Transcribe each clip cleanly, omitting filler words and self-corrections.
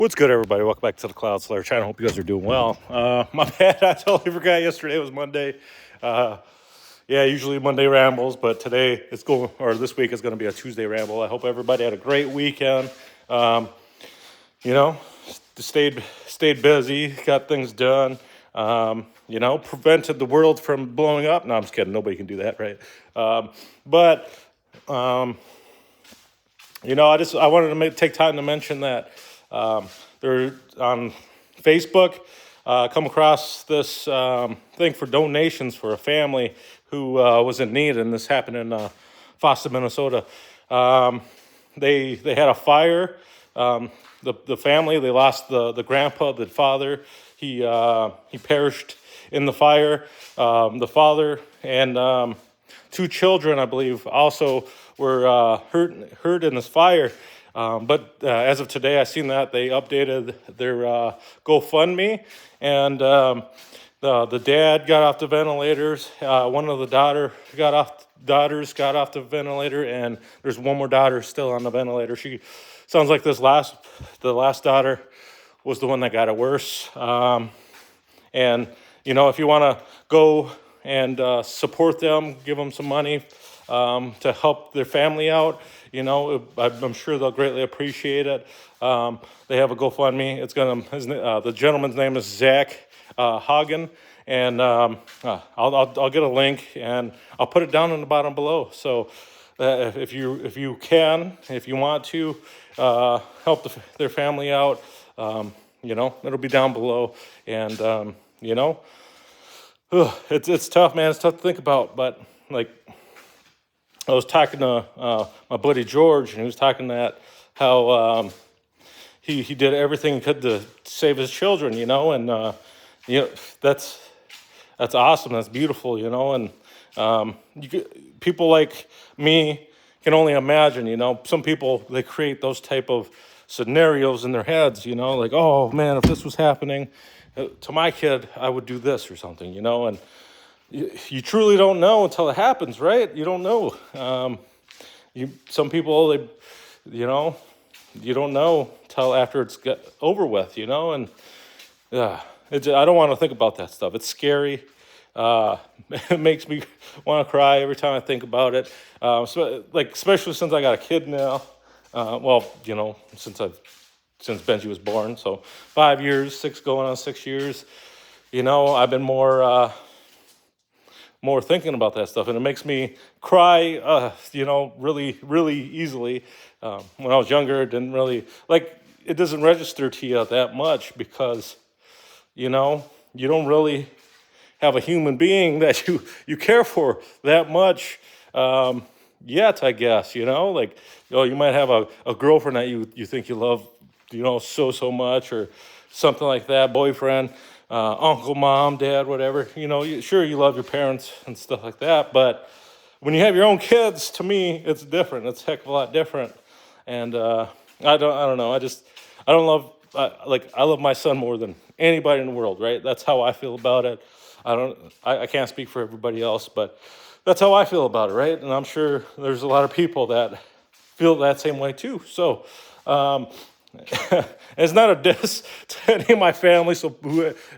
What's good, everybody? Welcome back to the Cloud Slayer channel. Hope you guys are doing well. My bad, I totally forgot yesterday was Monday. Yeah, usually Monday rambles, but today this week is going to be a Tuesday ramble. I hope everybody had a great weekend. Um, you know, stayed busy, got things done. Prevented the world from blowing up. No, I'm just kidding. Nobody can do that, right? But I wanted to take time to mention that they're on Facebook. Come across this thing for donations for a family who was in need, and this happened in Foster, Minnesota. They had a fire. The family, they lost the grandpa, the father. He perished in the fire. The father and two children, I believe, also were hurt in this fire. But as of today, I seen that they updated their GoFundMe, and the dad got off the ventilators. One of the daughters got off the ventilator, and there's one more daughter still on the ventilator. She sounds like the last daughter was the one that got it worse. And if you want to go and support them, give them some money to help their family out. I'm sure they'll greatly appreciate it. They have a GoFundMe. The gentleman's name is Zach Hagen, and I'll get a link and I'll put it down in the bottom below. So if you want to help their family out, it'll be down below. And it's tough, man. It's tough to think about, but I was talking to my buddy George, and he was talking that how he did everything he could to save his children, and that's awesome. That's beautiful, and people like me can only imagine. Some people, they create those type of scenarios in their heads, like, oh man, if this was happening to my kid, I would do this or something, and you truly don't know until it happens, right? You don't know. Some people, you don't know till after it's over with, and I don't want to think about that stuff. It's scary. It makes me want to cry every time I think about it. Especially since I got a kid now. Since Benji was born, so 5 years, going on 6 years. I've been more thinking about that stuff, and it makes me cry, really, really easily. When I was younger, it didn't really, it doesn't register to you that much because, you don't really have a human being that you care for that much yet, I guess, you might have a girlfriend that you think you love, so much, or something like that, boyfriend, uncle, mom, dad, whatever. Sure, you love your parents and stuff like that, but when you have your own kids, to me, it's different. It's a heck of a lot different. And I don't know. I don't love, I love my son more than anybody in the world, right? That's how I feel about it. I can't speak for everybody else, but that's how I feel about it, right? And I'm sure there's a lot of people that feel that same way too. So, it's not a diss to any of my family. So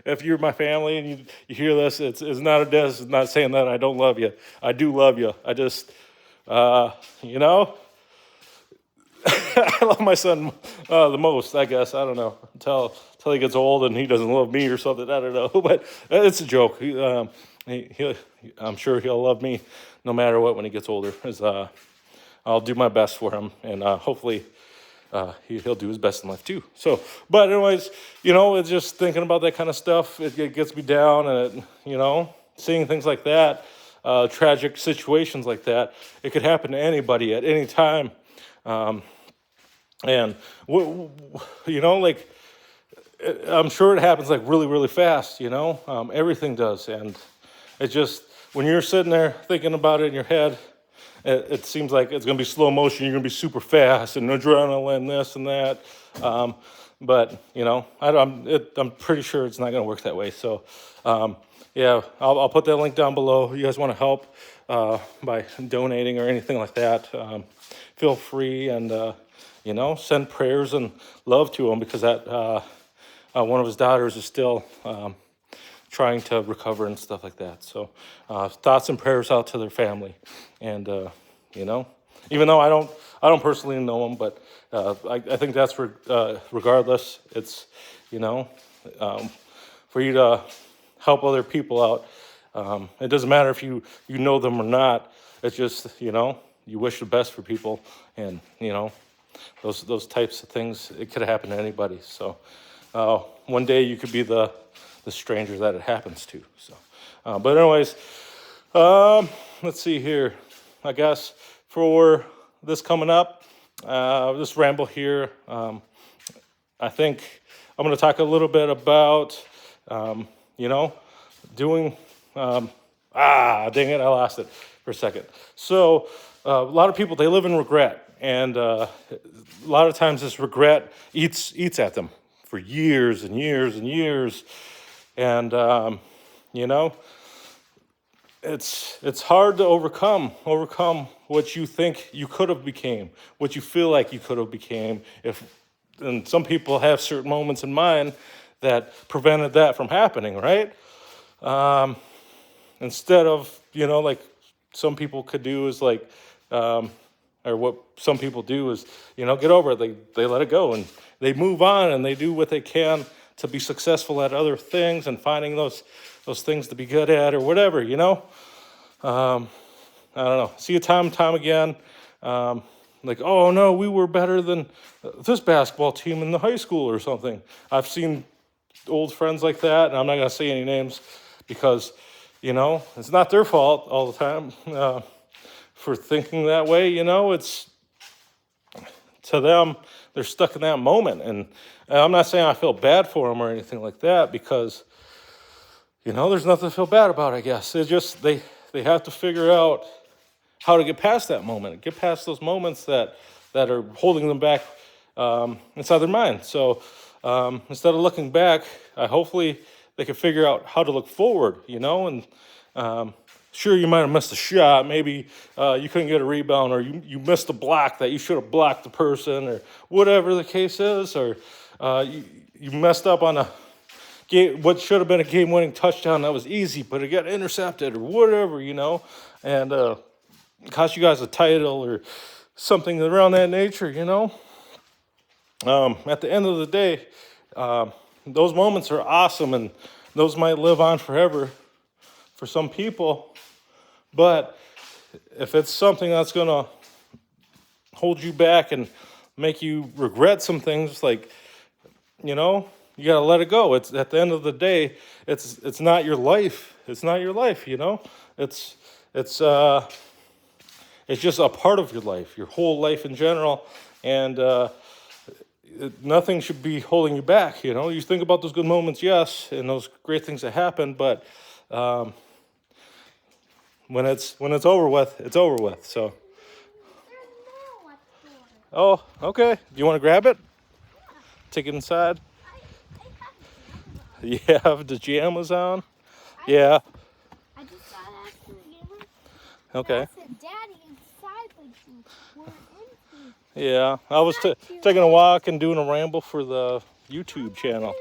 if you're my family and you hear this, it's not a diss. It's not saying that I don't love you. I do love you. I just, I love my son the most, I guess. I don't know. Until he gets old and he doesn't love me or something. I don't know. But it's a joke. I'm sure he'll love me no matter what when he gets older. I'll do my best for him, and hopefully he'll do his best in life too. So, but anyways, it's just thinking about that kind of stuff. It gets me down, and seeing things like that, tragic situations like that, it could happen to anybody at any time. And I'm sure it happens really, really fast. Everything does, and it just, when you're sitting there thinking about it in your head, it seems like it's going to be slow motion. You're going to be super fast and adrenaline, this and that. But I'm pretty sure it's not going to work that way. So, I'll put that link down below. If you guys want to help by donating or anything like that, feel free. And send prayers and love to him, because that one of his daughters is still trying to recover and stuff like that. So thoughts and prayers out to their family. And, even though I don't personally know them, but I think that's regardless. It's, for you to help other people out. It doesn't matter if you know them or not. It's just, you wish the best for people, and, those types of things, it could happen to anybody. So one day you could be the stranger that it happens to. So, but anyways, let's see here. I guess for this coming up, this ramble here, I think I'm going to talk a little bit about, doing, dang it, I lost it for a second. So a lot of people, they live in regret, and a lot of times this regret eats at them for years and years and years. And, it's hard to overcome what you think you could have became, what you feel like you could have became. And some people have certain moments in mind that prevented that from happening, right? Instead of, like some people could do is like, or what some people do is, get over it. They let it go, and they move on, and they do what they can to be successful at other things, and finding those things to be good at, or whatever, I don't know. See it time and time again. Like, oh no, we were better than this basketball team in the high school or something. I've seen old friends like that, and I'm not going to say any names, because, it's not their fault all the time for thinking that way. It's, to them, they're stuck in that moment. And I'm not saying I feel bad for them or anything like that, because, there's nothing to feel bad about, I guess. It's just they have to figure out how to get past that moment, get past those moments that are holding them back inside their mind. So instead of looking back, hopefully they can figure out how to look forward, and sure, you might have missed a shot. Maybe you couldn't get a rebound, or you missed a block that you should have blocked the person, or whatever the case is, or you messed up on what should have been a game-winning touchdown that was easy, but it got intercepted, or whatever, and cost you guys a title or something around that nature, At the end of the day, those moments are awesome, and those might live on forever for some people. But if it's something that's going to hold you back and make you regret some things, like, you got to let it go. It's at the end of the day, it's not your life. It's not your life, It's just a part of your life, your whole life in general, and nothing should be holding you back. You think about those good moments, yes, and those great things that happen, but when it's over with, it's over with. So, oh, okay. Do you want to grab it? Take it inside. You have the pajamas on? Yeah. I just got after you. Okay. I said, Daddy, inside, but you weren't in. Yeah, I was taking a walk and doing a ramble for the YouTube channel.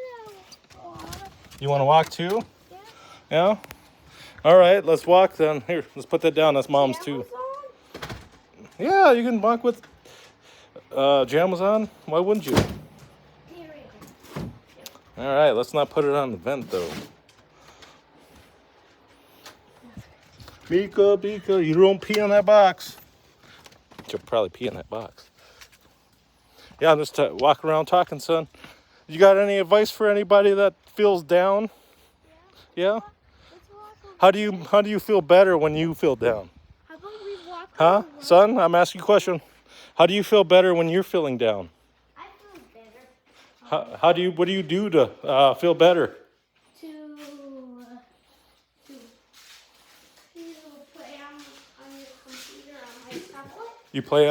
You want to walk too? Yeah. Yeah? All right, let's walk then. Here, let's put that down. That's Mom's too. Yeah, you can walk with pajamas on. Why wouldn't you? All right, let's not put it on the vent though. Bika, you don't pee on that box. You'll probably pee in that box. Yeah, I'm just walking around talking, son. You got any advice for anybody that feels down? Yeah? How do you feel better when you feel down? How about we walk? Huh? Son, I'm asking you a question. How do you feel better when you're feeling down? I feel better. What do you do to feel better? To play on your computer on my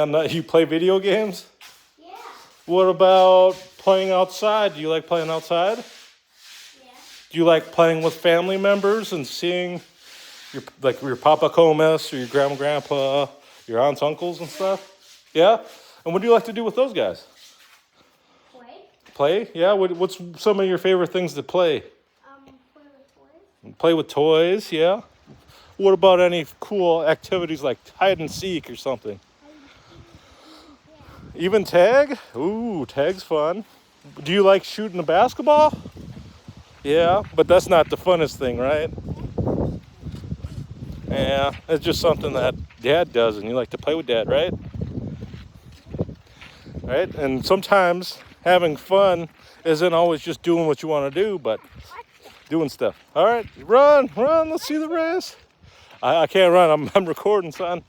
tablet. You play video games? Yeah. What about playing outside? Do you like playing outside? Yeah. Do you like playing with family members and seeing your Papa Comas or your grandma, grandpa, your aunts, uncles and stuff? Yeah? And what do you like to do with those guys? Play. Play? Yeah. What's some of your favorite things to play? Play with toys. Play with toys. Yeah. What about any cool activities like hide and seek or something? Even tag? Ooh, tag's fun. Do you like shooting a basketball? Yeah, but that's not the funnest thing, right? Yeah, it's just something that Dad does, and you like to play with Dad, right? Right? And sometimes having fun isn't always just doing what you want to do, but doing stuff. All right, run, let's see the race. I can't run, I'm recording, son.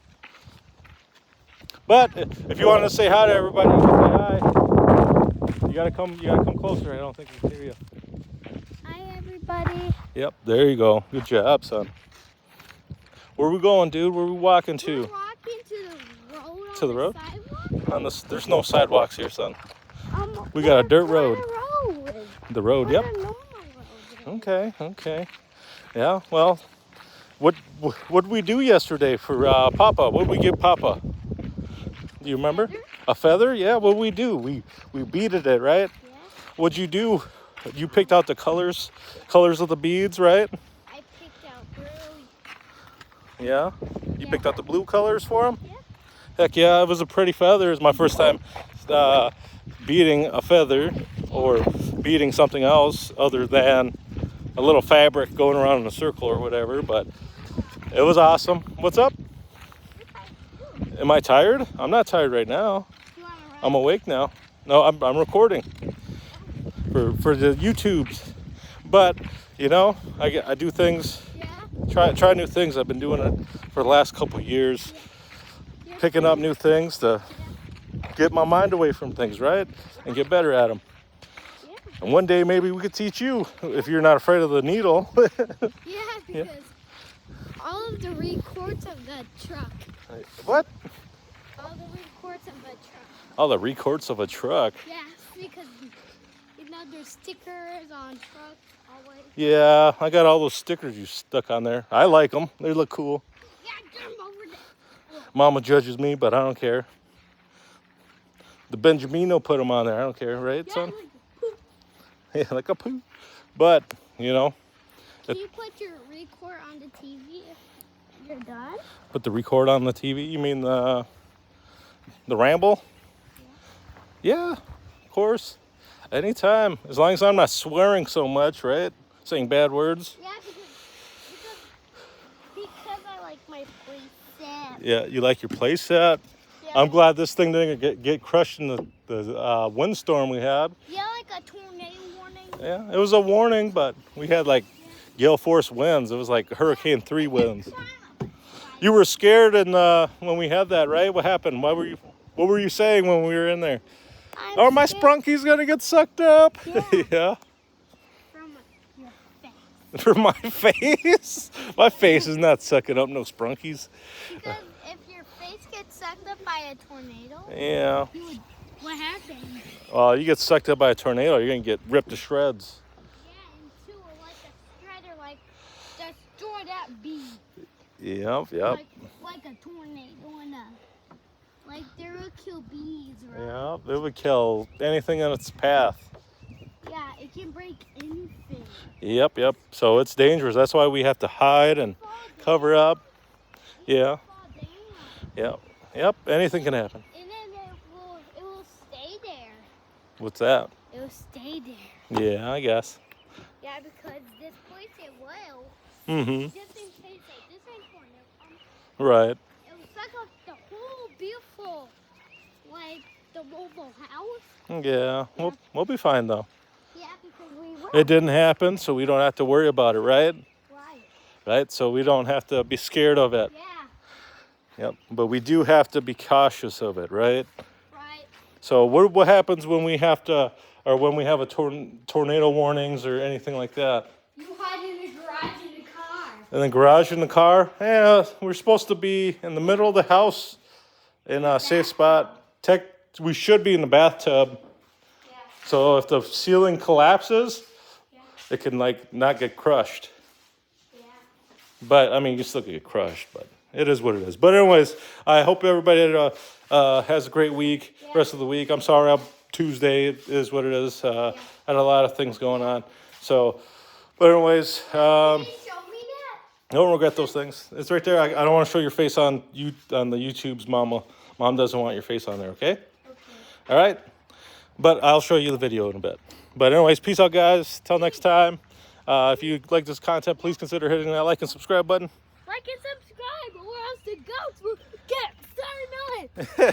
But if you want to say hi to everybody, you can say hi. You gotta come closer. I don't think we can hear you. Hi, everybody. Yep, there you go. Good job, son. Where are we going, dude? Where are we walking to? We're walking to the road. To the road? Sidewalk. There's no sidewalks here, son. We got a dirt road. The road, yep. Okay. Yeah, well, what did we do yesterday for Papa? What did we give Papa? Do you remember? A feather? Yeah, what did we do? We beaded it, right? Yeah. What'd you do? You picked out the colors of the beads, right? I picked out blue. Yeah? You picked out the blue colors for him? Yeah. Heck yeah, it was a pretty feather. It was my first time beading a feather or beading something else other than a little fabric going around in a circle or whatever, but it was awesome. What's up? Am I tired? I'm not tired right now. I'm awake now. No, I'm recording for the YouTubes. But, you know, I do things, try new things. I've been doing it for the last couple of years, picking up new things to get my mind away from things, right? And get better at them. And one day maybe we could teach you if you're not afraid of the needle. Because all of the records of the truck. What? All the records of the truck. All the records of a truck. Yeah, because there's stickers on trucks always. Yeah, I got all those stickers you stuck on there. I like them. They look cool. Yeah, get them over there. Mama judges me, but I don't care. The Benjamino put them on there. I don't care, right, son? Like poop. Yeah, like a poo. But, you know. Can you put your record on the TV if you're done? Put the record on the TV? You mean the Ramble? Yeah, of course. Anytime. As long as I'm not swearing so much, right? Saying bad words. Yeah, because I like my play set. Yeah, you like your play set? Yeah. I'm glad this thing didn't get crushed in the windstorm we had. Yeah, like a tornado warning. Yeah, it was a warning, but we had like gale force winds. It was like Hurricane 3 winds. You were scared when we had that, right? What happened? What were you saying when we were in there? My sprunky's gonna get sucked up. Yeah. From your face. For my face? My face is not sucking up no sprunkies. Because if your face gets sucked up by a tornado, Yeah. what happens? You get sucked up by a tornado, you're gonna get ripped to shreds. Yeah, into like a shredder, like destroy that bee. Yep. Like a tornado and like they will kill bees, right? Yeah, it would kill anything in its path. Yeah, it can break anything. Yep. So it's dangerous. That's why we have to hide and cover up. Yeah. Yep. Anything can happen. And then it will stay there. What's that? It will stay there. Yeah, I guess. Yeah, because this place it will. Mm-hmm. Just in case like this ain't tornado comes. Right. It will suck up the whole beautiful, like the mobile house. Yeah. We'll be fine though. Yeah, because we will. It didn't happen, so we don't have to worry about it, right? Right. So we don't have to be scared of it. Yeah. Yep. But we do have to be cautious of it, right? Right. So what happens when we have to, or when we have a tornado warnings or anything like that? You hide in the garage in the car. In the garage in the car? Yeah, we're supposed to be in the middle of the house in a safe spot. We should be in the bathtub. Yeah. So if the ceiling collapses, it can like not get crushed. Yeah. But I mean, you still get crushed, but it is what it is. But anyways, I hope everybody has a great week, rest of the week. I'm sorry, Tuesday it is what it is. I had a lot of things going on. So, but anyways, Can you show me that? don't regret those things. It's right there. I don't want to show your face on the YouTube's mama. Mom doesn't want your face on there, okay? Okay. All right? But I'll show you the video in a bit. But anyways, peace out, guys. Till next time. If you like this content, please consider hitting that like and subscribe button. Like and subscribe, or else the goats will get started on it.